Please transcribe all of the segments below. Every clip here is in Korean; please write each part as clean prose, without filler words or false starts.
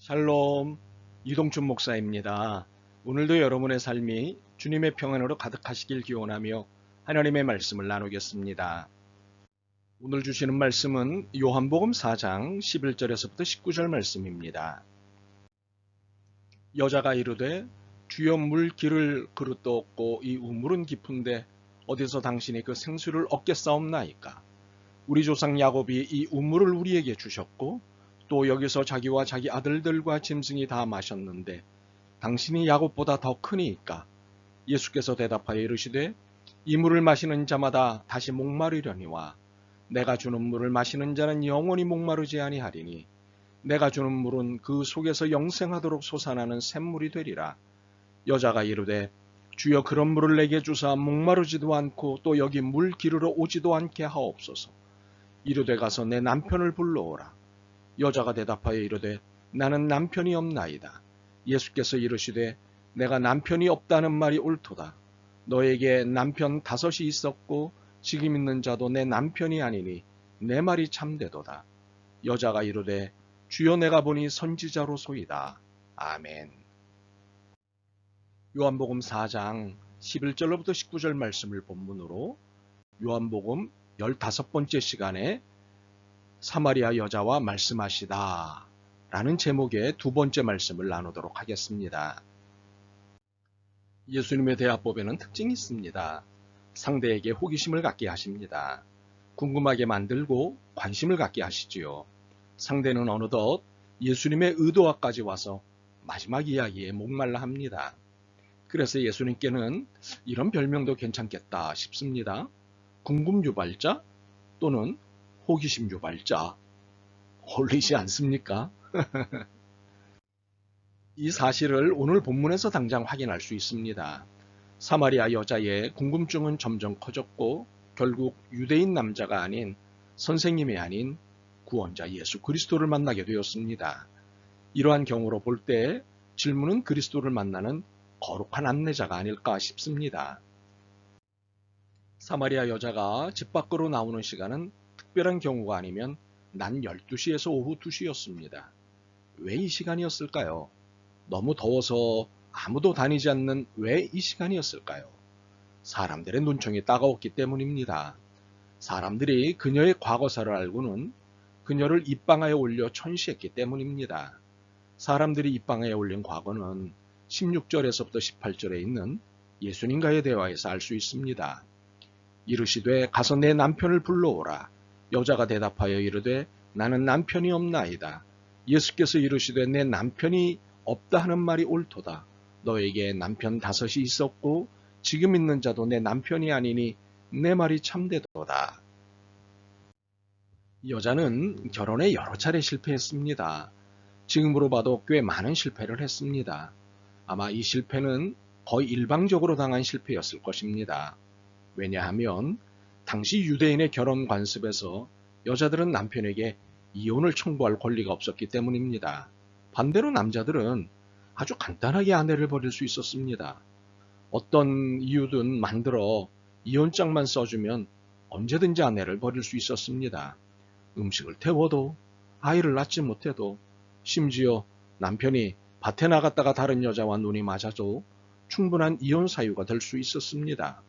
샬롬, 이동춘 목사입니다. 오늘도 여러분의 삶이 주님의 평안으로 가득하시길 기원하며 하나님의 말씀을 나누겠습니다. 오늘 주시는 말씀은 요한복음 4장 11절에서부터 19절 말씀입니다. 여자가 이르되 주여 물 기를 그릇도 없고 이 우물은 깊은데 어디서 당신이 그 생수를 얻겠사옵나이까. 우리 조상 야곱이 이 우물을 우리에게 주셨고 또 여기서 자기와 자기 아들들과 짐승이 다 마셨는데 당신이 야곱보다 더 크니이까. 예수께서 대답하여 이르시되 이 물을 마시는 자마다 다시 목마르려니와 내가 주는 물을 마시는 자는 영원히 목마르지 아니하리니 내가 주는 물은 그 속에서 영생하도록 솟아나는 샘물이 되리라. 여자가 이르되 주여 그런 물을 내게 주사 목마르지도 않고 또 여기 물 기르러 오지도 않게 하옵소서. 이르되 가서 내 남편을 불러오라. 여자가 대답하여 이르되 나는 남편이 없나이다. 예수께서 이르시되 내가 남편이 없다는 말이 옳도다. 너에게 남편 5이 있었고 지금 있는 자도 내 남편이 아니니 내 말이 참되도다. 여자가 이르되 주여 내가 보니 선지자로소이다. 아멘. 요한복음 4장 11절로부터 19절 말씀을 본문으로 요한복음 15번째 시간에 사마리아 여자와 말씀하시다 라는 제목의 두 번째 말씀을 나누도록 하겠습니다. 예수님의 대화법에는 특징이 있습니다. 상대에게 호기심을 갖게 하십니다. 궁금하게 만들고 관심을 갖게 하시지요. 상대는 어느덧 예수님의 의도와까지 와서 마지막 이야기에 목말라 합니다. 그래서 예수님께는 이런 별명도 괜찮겠다 싶습니다. 궁금유발자 또는 호기심 유발자. 어울리지 않습니까? 이 사실을 오늘 본문에서 당장 확인할 수 있습니다. 사마리아 여자의 궁금증은 점점 커졌고 결국 유대인 남자가 아닌 선생님이 아닌 구원자 예수 그리스도를 만나게 되었습니다. 이러한 경우로 볼 때 질문은 그리스도를 만나는 거룩한 안내자가 아닐까 싶습니다. 사마리아 여자가 집 밖으로 나오는 시간은 특별한 경우가 아니면 낮 12시에서 오후 2시였습니다. 왜 이 시간이었을까요? 너무 더워서 아무도 다니지 않는 왜 이 시간이었을까요? 사람들의 눈총이 따가웠기 때문입니다. 사람들이 그녀의 과거사를 알고는 그녀를 입방아에 올려 천시했기 때문입니다. 사람들이 입방아에 올린 과거는 16절에서부터 18절에 있는 예수님과의 대화에서 알 수 있습니다. 이르시되 가서 내 남편을 불러오라. 여자가 대답하여 이르되 나는 남편이 없나이다. 예수께서 이르시되 내 남편이 없다 하는 말이 옳도다. 너에게 남편 5이 있었고 지금 있는 자도 내 남편이 아니니 내 말이 참되도다. 여자는 결혼에 여러 차례 실패했습니다. 지금으로 봐도 꽤 많은 실패를 했습니다. 아마 이 실패는 거의 일방적으로 당한 실패였을 것입니다. 왜냐하면 당시 유대인의 결혼 관습에서 여자들은 남편에게 이혼을 청구할 권리가 없었기 때문입니다. 반대로 남자들은 아주 간단하게 아내를 버릴 수 있었습니다. 어떤 이유든 만들어 이혼장만 써주면 언제든지 아내를 버릴 수 있었습니다. 음식을 태워도 아이를 낳지 못해도 심지어 남편이 밭에 나갔다가 다른 여자와 눈이 맞아도 충분한 이혼 사유가 될 수 있었습니다.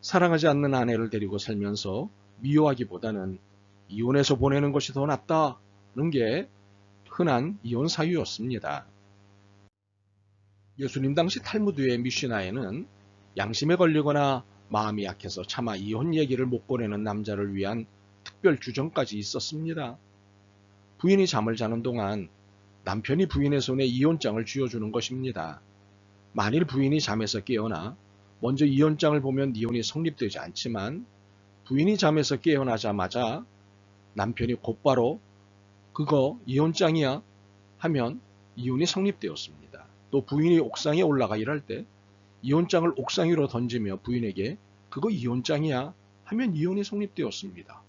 사랑하지 않는 아내를 데리고 살면서 미워하기보다는 이혼해서 보내는 것이 더 낫다는 게 흔한 이혼 사유였습니다. 예수님 당시 탈무드의 미슈나에는 양심에 걸리거나 마음이 약해서 차마 이혼 얘기를 못 꺼내는 남자를 위한 특별 규정까지 있었습니다. 부인이 잠을 자는 동안 남편이 부인의 손에 이혼장을 쥐어주는 것입니다. 만일 부인이 잠에서 깨어나 먼저 이혼장을 보면 이혼이 성립되지 않지만 부인이 잠에서 깨어나자마자 남편이 곧바로 그거 이혼장이야 하면 이혼이 성립되었습니다. 또 부인이 옥상에 올라가 일할 때 이혼장을 옥상 위로 던지며 부인에게 그거 이혼장이야 하면 이혼이 성립되었습니다.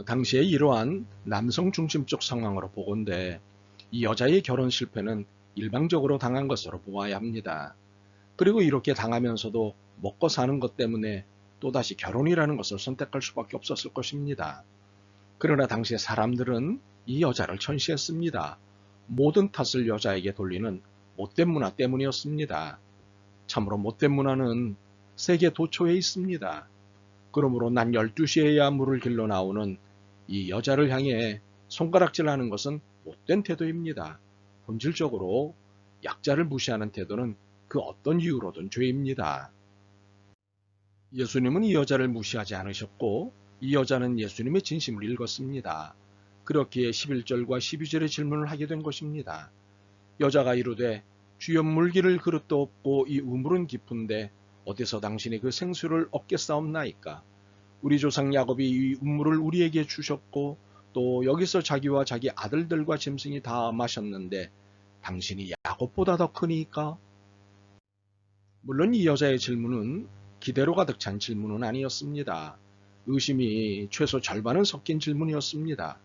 당시에 이러한 남성 중심적 상황으로 보건대 이 여자의 결혼 실패는 일방적으로 당한 것으로 보아야 합니다. 그리고 이렇게 당하면서도 먹고 사는 것 때문에 또다시 결혼이라는 것을 선택할 수밖에 없었을 것입니다. 그러나 당시의 사람들은 이 여자를 천시했습니다. 모든 탓을 여자에게 돌리는 못된 문화 때문이었습니다. 참으로 못된 문화는 세계 도처에 있습니다. 그러므로 난 12시에야 물을 길러 나오는 이 여자를 향해 손가락질하는 것은 못된 태도입니다. 본질적으로 약자를 무시하는 태도는 그 어떤 이유로든 죄입니다. 예수님은 이 여자를 무시하지 않으셨고 이 여자는 예수님의 진심을 읽었습니다. 그렇기에 11절과 12절의 질문을 하게 된 것입니다. 여자가 이르되 주여 물기를 그릇도 없고 이 우물은 깊은데 어디서 당신이 그 생수를 얻겠사옵나이까? 우리 조상 야곱이 이 우물을 우리에게 주셨고 또 여기서 자기와 자기 아들들과 짐승이 다 마셨는데 당신이 야곱보다 더 크니까? 물론 이 여자의 질문은 기대로 가득 찬 질문은 아니었습니다. 의심이 최소 절반은 섞인 질문이었습니다.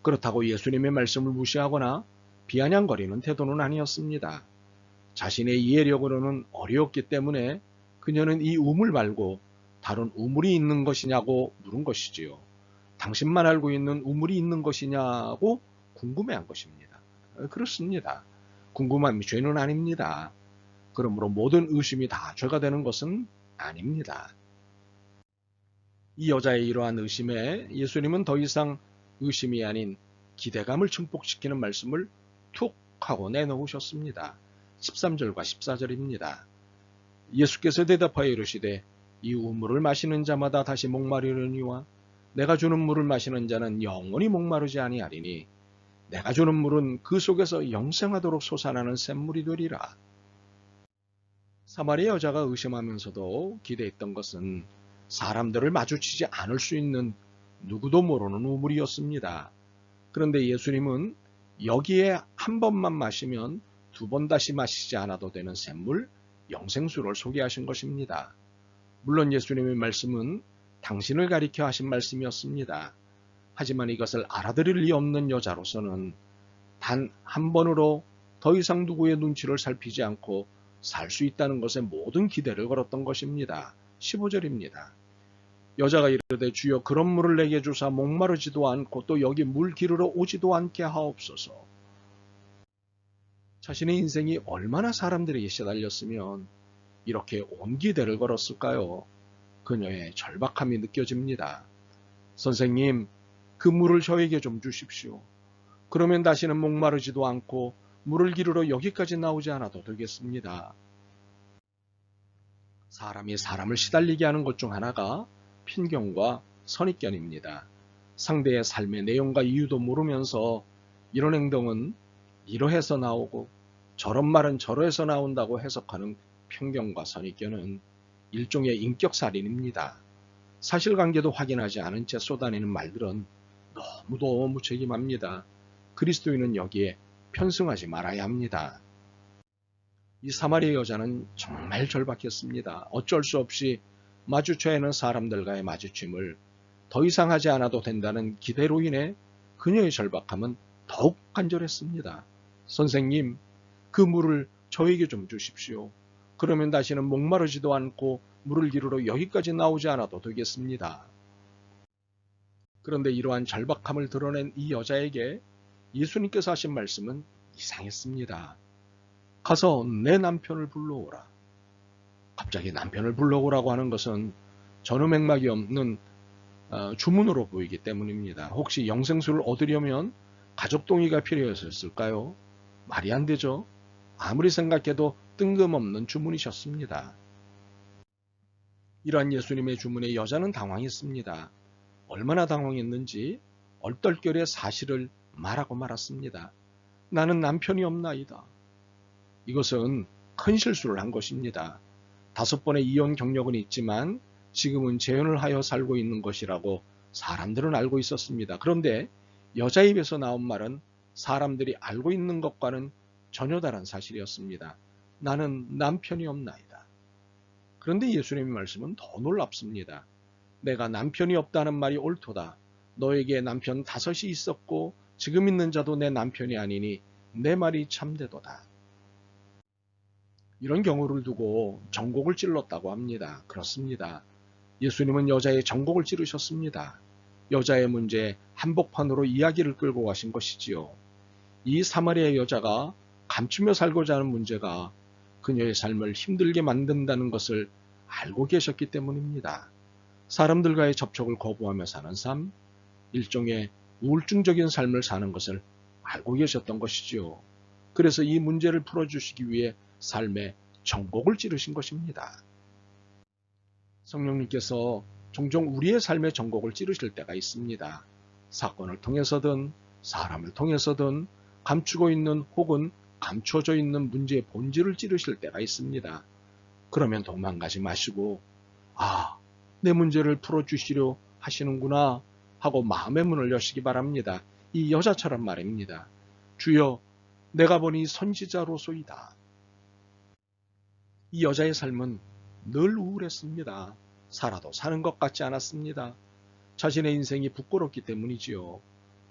그렇다고 예수님의 말씀을 무시하거나 비아냥거리는 태도는 아니었습니다. 자신의 이해력으로는 어려웠기 때문에 그녀는 이 우물 말고 다른 우물이 있는 것이냐고 물은 것이지요. 당신만 알고 있는 우물이 있는 것이냐고 궁금해한 것입니다. 그렇습니다. 궁금함이 죄는 아닙니다. 그러므로 모든 의심이 다 죄가 되는 것은 아닙니다. 이 여자의 이러한 의심에 예수님은 더 이상 의심이 아닌 기대감을 증폭시키는 말씀을 툭 하고 내놓으셨습니다. 13절과 14절입니다. 예수께서 대답하여 이르시되 이 우물을 마시는 자마다 다시 목마르려니와 내가 주는 물을 마시는 자는 영원히 목마르지 아니하리니 내가 주는 물은 그 속에서 영생하도록 솟아나는 샘물이 되리라. 사마리아 여자가 의심하면서도 기대했던 것은 사람들을 마주치지 않을 수 있는 누구도 모르는 우물이었습니다. 그런데 예수님은 여기에 한 번만 마시면 두 번 다시 마시지 않아도 되는 샘물, 영생수를 소개하신 것입니다. 물론 예수님의 말씀은 당신을 가리켜 하신 말씀이었습니다. 하지만 이것을 알아들을 리 없는 여자로서는 단 한 번으로 더 이상 누구의 눈치를 살피지 않고 살 수 있다는 것에 모든 기대를 걸었던 것입니다. 15절입니다. 여자가 이르되 주여 그런 물을 내게 주사 목마르지도 않고 또 여기 물 기르러 오지도 않게 하옵소서. 자신의 인생이 얼마나 사람들에게 시달렸으면 이렇게 온 기대를 걸었을까요? 그녀의 절박함이 느껴집니다. 선생님, 그 물을 저에게 좀 주십시오. 그러면 다시는 목마르지도 않고 물을 기르러 여기까지 나오지 않아도 되겠습니다. 사람이 사람을 시달리게 하는 것 중 하나가 편견과 선입견입니다. 상대의 삶의 내용과 이유도 모르면서 이런 행동은 이러해서 나오고 저런 말은 저러해서 나온다고 해석하는 편견과 선입견은 일종의 인격살인입니다. 사실관계도 확인하지 않은 채 쏟아내는 말들은 너무도 무책임합니다. 그리스도인은 여기에 편승하지 말아야 합니다. 이 사마리아 여자는 정말 절박했습니다. 어쩔 수 없이 마주쳐야 하는 사람들과의 마주침을 더 이상 하지 않아도 된다는 기대로 인해 그녀의 절박함은 더욱 간절했습니다. 선생님, 그 물을 저에게 좀 주십시오. 그러면 다시는 목마르지도 않고 물을 기르러 여기까지 나오지 않아도 되겠습니다. 그런데 이러한 절박함을 드러낸 이 여자에게 예수님께서 하신 말씀은 이상했습니다. 가서 내 남편을 불러오라. 갑자기 남편을 불러오라고 하는 것은 전후맥락이 없는 주문으로 보이기 때문입니다. 혹시 영생수를 얻으려면 가족 동의가 필요했을까요? 말이 안 되죠. 아무리 생각해도 뜬금없는 주문이셨습니다. 이러한 예수님의 주문에 여자는 당황했습니다. 얼마나 당황했는지 얼떨결에 사실을 말하고 말았습니다. 나는 남편이 없나이다. 이것은 큰 실수를 한 것입니다. 5번의 이혼 경력은 있지만 지금은 재혼을 하여 살고 있는 것이라고 사람들은 알고 있었습니다. 그런데 여자 입에서 나온 말은 사람들이 알고 있는 것과는 전혀 다른 사실이었습니다. 나는 남편이 없나이다. 그런데 예수님의 말씀은 더 놀랍습니다. 내가 남편이 없다는 말이 옳도다. 너에게 남편 5이 있었고 지금 있는 자도 내 남편이 아니니 내 말이 참되도다. 이런 경우를 두고 전곡을 찔렀다고 합니다. 그렇습니다. 예수님은 여자의 전곡을 찌르셨습니다. 여자의 문제 한복판으로 이야기를 끌고 가신 것이지요. 이 사마리아 여자가 감추며 살고자 하는 문제가 그녀의 삶을 힘들게 만든다는 것을 알고 계셨기 때문입니다. 사람들과의 접촉을 거부하며 사는 삶, 일종의 우울증적인 삶을 사는 것을 알고 계셨던 것이지요. 그래서 이 문제를 풀어주시기 위해 삶의 전곡을 찌르신 것입니다. 성령님께서 종종 우리의 삶의 전곡을 찌르실 때가 있습니다. 사건을 통해서든 사람을 통해서든 감추고 있는 혹은 감춰져 있는 문제의 본질을 찌르실 때가 있습니다. 그러면 도망가지 마시고 내 문제를 풀어주시려 하시는구나 하고 마음의 문을 여시기 바랍니다. 이 여자처럼 말입니다. 주여, 내가 보니 선지자로소이다. 이 여자의 삶은 늘 우울했습니다. 살아도 사는 것 같지 않았습니다. 자신의 인생이 부끄럽기 때문이지요.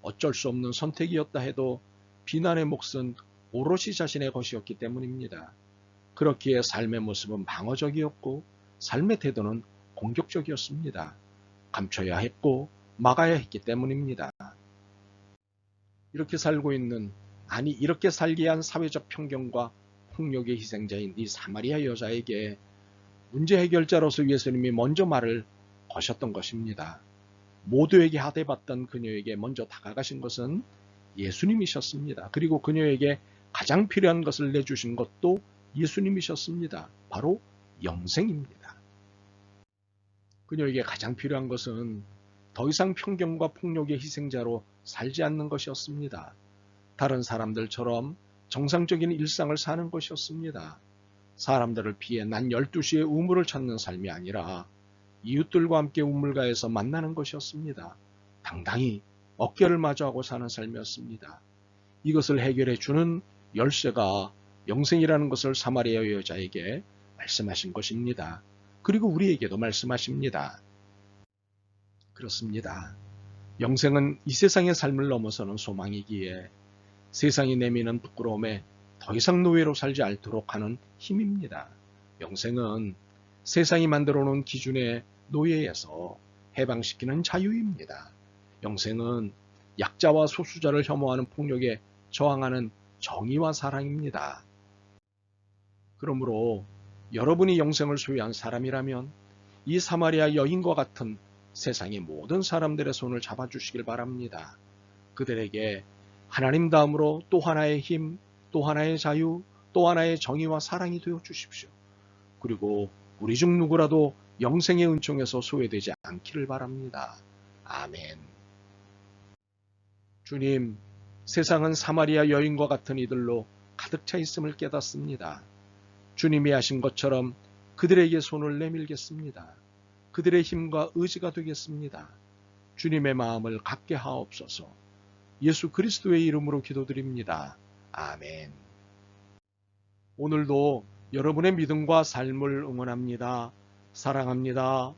어쩔 수 없는 선택이었다 해도 비난의 몫은 오롯이 자신의 것이었기 때문입니다. 그렇기에 삶의 모습은 방어적이었고 삶의 태도는 공격적이었습니다. 감춰야 했고 막아야 했기 때문입니다. 이렇게 살게 한 사회적 편견과 폭력의 희생자인 이 사마리아 여자에게 문제 해결자로서 예수님이 먼저 말을 거셨던 것입니다. 모두에게 하대받던 그녀에게 먼저 다가가신 것은 예수님이셨습니다. 그리고 그녀에게 가장 필요한 것을 내주신 것도 예수님이셨습니다. 바로 영생입니다. 그녀에게 가장 필요한 것은 더 이상 편견과 폭력의 희생자로 살지 않는 것이었습니다. 다른 사람들처럼 정상적인 일상을 사는 것이었습니다. 사람들을 피해 난 12시에 우물을 찾는 삶이 아니라 이웃들과 함께 우물가에서 만나는 것이었습니다. 당당히 어깨를 마주하고 사는 삶이었습니다. 이것을 해결해 주는 열쇠가 영생이라는 것을 사마리아 여자에게 말씀하신 것입니다. 그리고 우리에게도 말씀하십니다. 그렇습니다. 영생은 이 세상의 삶을 넘어서는 소망이기에 세상이 내미는 부끄러움에 더 이상 노예로 살지 않도록 하는 힘입니다. 영생은 세상이 만들어 놓은 기준의 노예에서 해방시키는 자유입니다. 영생은 약자와 소수자를 혐오하는 폭력에 저항하는 정의와 사랑입니다. 그러므로 여러분이 영생을 소유한 사람이라면 이 사마리아 여인과 같은 세상의 모든 사람들의 손을 잡아주시길 바랍니다. 그들에게 하나님 다음으로 또 하나의 힘, 또 하나의 자유, 또 하나의 정의와 사랑이 되어 주십시오. 그리고 우리 중 누구라도 영생의 은총에서 소외되지 않기를 바랍니다. 아멘. 주님, 세상은 사마리아 여인과 같은 이들로 가득 차 있음을 깨닫습니다. 주님이 하신 것처럼 그들에게 손을 내밀겠습니다. 그들의 힘과 의지가 되겠습니다. 주님의 마음을 갖게 하옵소서. 예수 그리스도의 이름으로 기도드립니다. 아멘. 오늘도 여러분의 믿음과 삶을 응원합니다. 사랑합니다.